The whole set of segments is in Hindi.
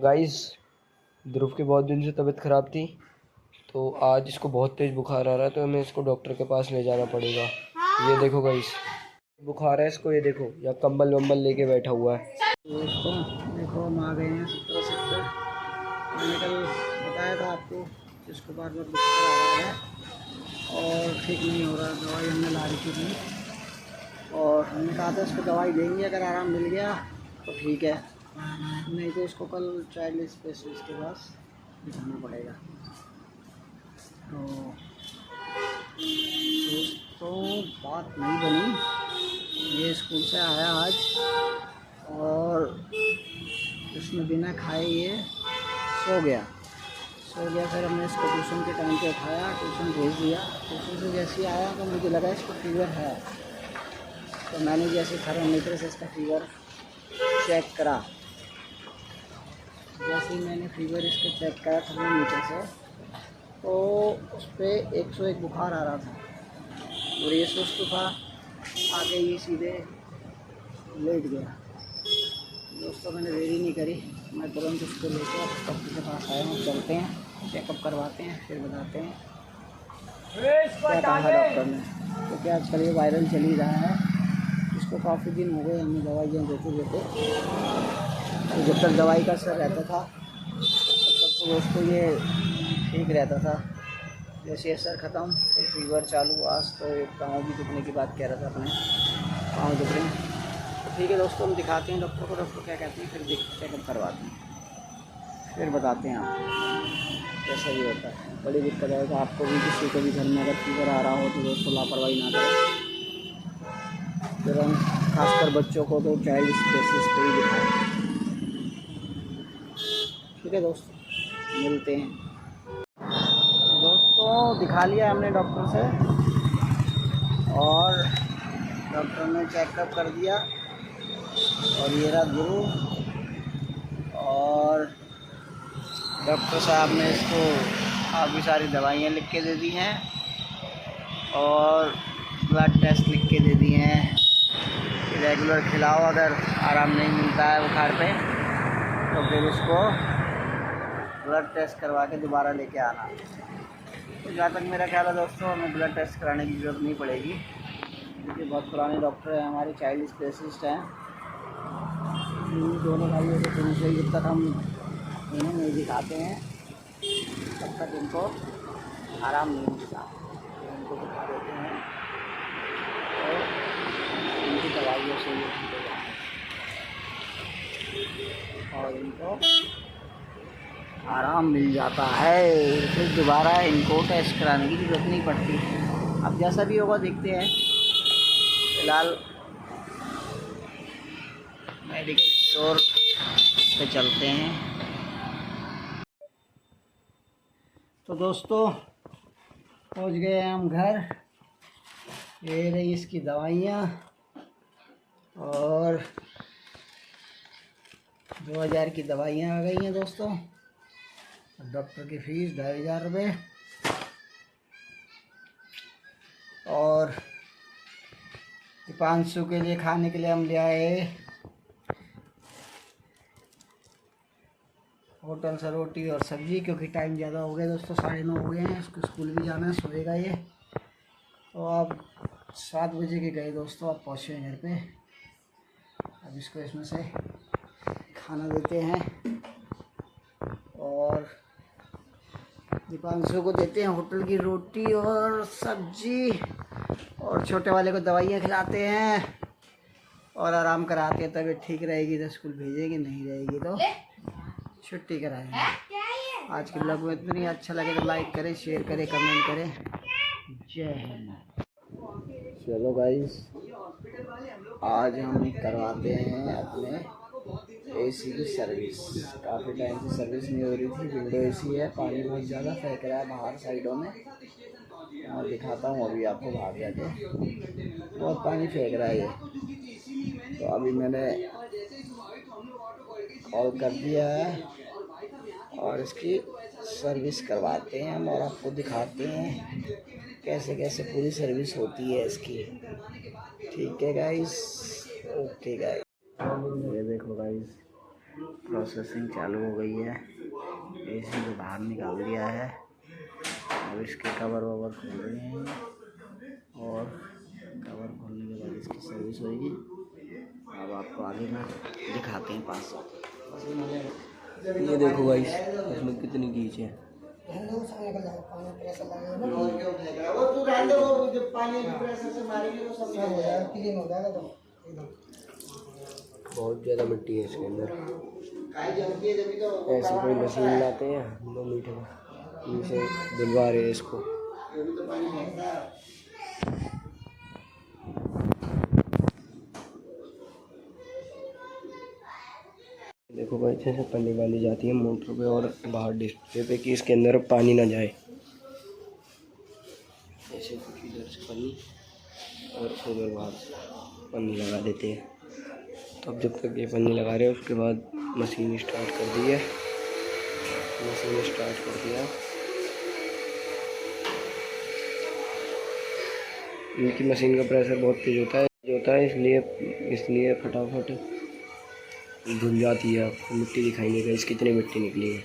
गाइस, ध्रुव की बहुत दिन से तबीयत ख़राब थी, तो आज इसको बहुत तेज़ बुखार आ रहा है, तो हमें इसको डॉक्टर के पास ले जाना पड़ेगा। ये देखो गाइस, बुखार है इसको, ये देखो, या कंबल वम्बल लेके बैठा हुआ है। दोस्तों देखो हम आ गए हैं 70 मैंने कल बताया था आपको, जिसको बार बार बुखार आ रहा है और ठीक नहीं हो रहा। दवाई हमने ला रखी थी और हमने कहा था इसको दवाई देंगे, अगर आराम मिल गया तो ठीक है, नहीं तो इसको कल चाइल्ड स्पेशलिस्ट के पास दिखाना पड़ेगा। तो दोस्तों बात नहीं बनी, ये स्कूल से आया आज और उसने बिना खाए ये सो गया। फिर हमने इसको ट्यूशन के टाइम पे उठाया, ट्यूशन भेज दिया। ट्यूशन से जैसे ही आया तो मुझे लगा इसको फीवर है, तो मैंने जैसे थर्मामीटर से इसका फीवर चेक करा। जैसे ही मैंने फीवर इसको चेक करा थर्मामीटर से, तो उस पर 101 बुखार आ रहा था और ये सुस्त था। आगे ये सीधे लेट गया। दोस्तों मैंने देरी नहीं करी, मैं तुरंत उसको लेकर डॉक्टर के पास आया हूँ। चलते हैं, चेकअप करवाते हैं, फिर बताते हैं क्या कहा डॉक्टर ने। क्योंकि आजकल ये वायरल चल ही रहा है। इसको काफ़ी दिन हो गए हमें दवाइयाँ देते देते, तो जब तक दवाई का असर रहता था तब तक तो दोस्तों ये ठीक रहता था। जैसे असर ख़त्म फिर फीवर चालू। आज तो एक पाँव भी दुखने की बात कह रहा था, अपने पाँव दुख रहे हैं। ठीक है दोस्तों, हम दिखाते हैं डॉक्टर को, डॉक्टर क्या कहते हैं, फिर चेकअप करवाते हैं, फिर बताते हैं आपको कैसा भी होता है। बड़ी दिक्कत है तो आपको भी, किसी को भी घर में अगर फीवर आ रहा हो तो दोस्तों लापरवाही ना करें। तुरंत खासकर बच्चों को तो चाइल्ड स्पेशलिस्ट पे ही दिखाएं। ठीक है दोस्तों, मिलते हैं। दोस्तों दिखा लिया हमने डॉक्टर से और डॉक्टर ने चेकअप कर दिया और ये रहा ध्रुव। और डॉक्टर साहब ने इसको काफ़ी सारी दवाइयाँ लिख के दे दी हैं और ब्लड टेस्ट लिख के दे दिए हैं। रेगुलर खिलाओ, अगर आराम नहीं मिलता है बुखार पे तो फिर उसको ब्लड टेस्ट करवा के दोबारा लेके आना। तो जहाँ तक मेरा ख्याल है दोस्तों, हमें ब्लड टेस्ट कराने की ज़रूरत नहीं पड़ेगी, क्योंकि बहुत पुराने डॉक्टर हैं, हमारे चाइल्ड स्पेशलिस्ट हैं। दोनों भाइयों को शुरू से जब तक हम इन्हें नहीं दिखाते हैं तब तक इनको आराम नहीं मिलता। इनको दिखा देते हैं तो इनकी दवाइयों से ये ठीक हो जाए और इनको आराम मिल जाता है। फिर दोबारा इनको टेस्ट कराने की ज़रूरत नहीं पड़ती। अब जैसा भी होगा देखते हैं। फ़िलहाल मेडिकल स्टोर पे चलते हैं। तो दोस्तों पहुंच गए हम घर। ये रही इसकी दवाइयाँ और 2000 की दवाइयाँ आ गई हैं दोस्तों। डॉक्टर की फीस 2500 रुपये और 500 के लिए खाने के लिए हम ले आए होटल से रोटी और सब्ज़ी, क्योंकि टाइम ज़्यादा हो गया दोस्तों, 9:30 हो गए हैं। इसको स्कूल भी जाना है, सोएगा ये। तो अब 7 बजे के गए दोस्तों, अब पहुँचे घर पे। अब इसको इसमें से खाना देते हैं और दीपांशु को देते हैं होटल की रोटी और सब्जी, और छोटे वाले को दवाइयाँ खिलाते हैं और आराम कराते हैं। तबीयत ठीक रहेगी तो स्कूल भेजेंगे, नहीं रहेगी तो छुट्टी कराएंगे। आज के ब्लॉग में इतनी। अच्छा लगे तो लाइक करें, शेयर करें, कमेंट करें। जय हिंद। चलो गाइस, आज हम करवाते हैं अपने एसी की सर्विस। काफ़ी टाइम से सर्विस नहीं हो रही थी। विंडो एसी है, पानी बहुत ज़्यादा फेंक रहा है बाहर साइडों में। मैं दिखाता हूँ अभी आपको बाहर जाके, बहुत पानी फेंक रहा है ये। तो अभी मैंने कॉल कर दिया है और इसकी सर्विस करवाते हैं हम और आपको दिखाते हैं कैसे कैसे पूरी सर्विस होती है इसकी। ठीक है गाइस, ओके गाइस। ये देखो गाइस, प्रोसेसिंग चालू हो गई है। एसी को बाहर निकाल दिया है। अब इसके कवर ववर खोल रहे हैं और कवर खोलने के बाद इसकी सर्विस होगी। अब आपको आगे ना दिखाते हैं पास से। ये देखो गाइस, इसमें कितनी कीच है। बहुत ज़्यादा मिट्टी है इसके अंदर। ऐसी कोई मशीन लाते हैं 2 मीटर में, इनसे धुलवा रहे हैं इसको। देखो भाई, अच्छे से पन्नी बांधी जाती है मोटर पे और बाहर डिस्प्ले पे कि इसके अंदर पानी ना जाए। ऐसे कुछ इधर से पन्नी और उधर बाहर पन्नी लगा देते हैं। तो अब जब तक ये पन्नी लगा रहे हैं उसके बाद मशीन स्टार्ट कर दी है। मशीन स्टार्ट कर दिया। इनकी मशीन का प्रेशर बहुत तेज होता है इसलिए फटाफट धुल जाती है। आपको मिट्टी दिखाई देगा इस कितनी मिट्टी निकली है।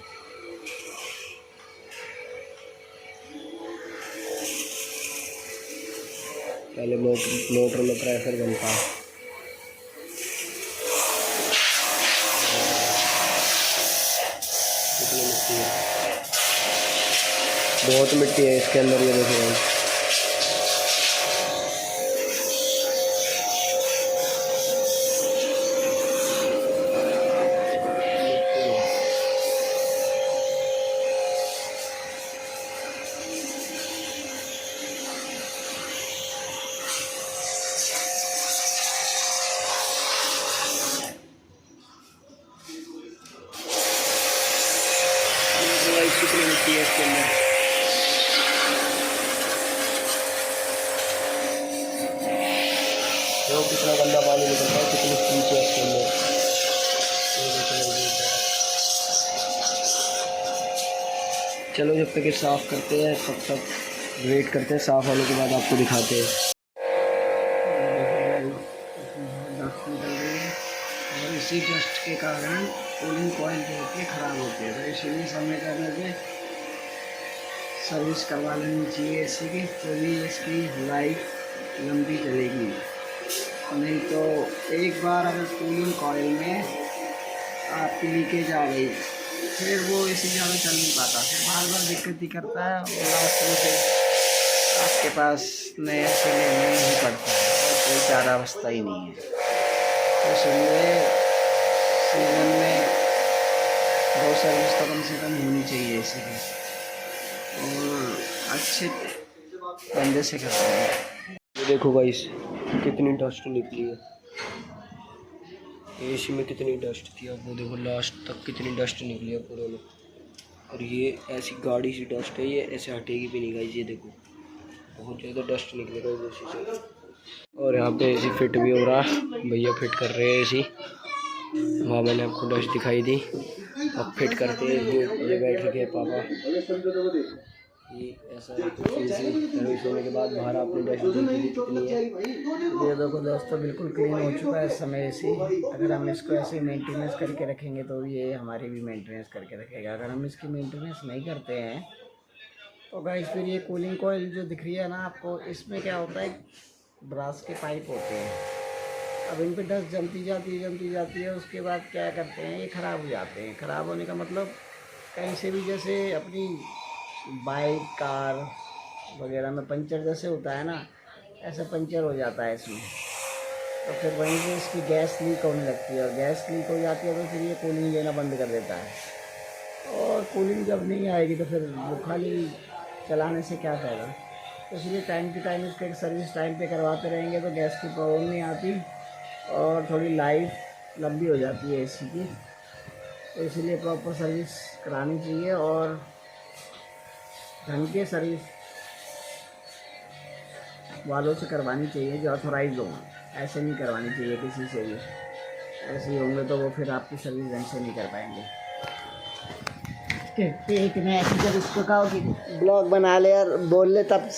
पहले मोटर में प्रेशर बनता है। कितनी मिट्टी है, बहुत मिट्टी है इसके अंदर। ये देखो कितनी मिट्टी है इसके अंदर। देखो कितना गंदा पानी निकलता है, कितनी कीच है इसके अंदर। चलो जब तक ये साफ़ करते हैं तब तक वेट करते हैं, साफ़ होने के बाद आपको दिखाते हैं। डस्ट निकल रही है और इसी डस्ट के कारण कूलिंग कॉइल जो होती है ख़राब होती है। तो इसीलिए समय करने पे सर्विस करवा लेनी चाहिए एसी की, तो भी इसकी लाइफ लंबी चलेगी। नहीं तो एक बार अगर कूलिंग कॉइल में आपकी लीकेज आ गई फिर वो एसी ज़्यादा चल नहीं पाता, फिर बार बार दिक्कत ही करता है और लास्ट में से आपके पास नया से लेना ही पड़ता है और कोई चारा अवस्था ही नहीं है। तो इसलिए सीजन में 2 सर्विस तो कम से कम होनी चाहिए एसी की और अच्छे बंदे से करते हैं। ये देखो गाइस, कितनी डस्ट निकली है एसी में, कितनी डस्ट थी। अब वो देखो लास्ट तक कितनी डस्ट निकली है पूरे में। और ये ऐसी गाड़ी सी डस्ट है, ये ऐसे हटेगी भी नहीं गाइस। ये देखो बहुत ज़्यादा डस्ट निकलेगा एसी से। और यहाँ पे एसी फिट भी हो रहा है, भैया फिट कर रहे हैं एसी। वहाँ मैंने आपको डस्ट दिखाई दी, अब फिट करते हैं। ये बैठ रखे हैं पापा। ये ऐसा सर्विस होने के बाद बाहर आपने डस्ट देखी कितनी है। ये देखो दोस्तों, बिल्कुल क्लीन हो चुका है इस समय एसी। अगर हम इसको ऐसे मेंटेनेंस करके रखेंगे तो ये हमारी भी मेंटेनेंस करके रखेगा। अगर हम इसकी मेंटेनेंस नहीं करते हैं तो गाइस फिर ये कूलिंग कॉइल जो दिख रही है ना आपको, इसमें क्या होता है, ब्रास के पाइप होते हैं। अब इन पे डस्ट जमती जाती है। उसके बाद क्या करते हैं, ये ख़राब हो जाते हैं। ख़राब होने का मतलब कहीं से भी, जैसे अपनी बाइक कार वगैरह में पंचर जैसे होता है ना, ऐसा पंचर हो जाता है इसमें। तो फिर वहीं से इसकी गैस लीक होने लगती है और गैस लीक हो जाती है तो फिर ये कूलिंग लेना बंद कर देता है। और कूलिंग जब नहीं आएगी तो फिर वो खाली चलाने से क्या फ़ायदा। तो इसलिए टाइम टू टाइम इसके सर्विस टाइम पे करवाते रहेंगे तो गैस की प्रॉब्लम नहीं आती और थोड़ी लाइफ लंबी हो जाती है एसी की। तो इसीलिए प्रॉपर सर्विस करानी चाहिए और ढंग के सर्विस वालों से करवानी चाहिए जो ऑथोराइज हों। ऐसे नहीं करवानी चाहिए किसी से भी। ऐसे ही होंगे तो वो फिर आपकी सर्विस ढंग से नहीं कर पाएंगे। इतने ऐसे जब इसको कहो कि ब्लॉग बना ले और बोल ले तब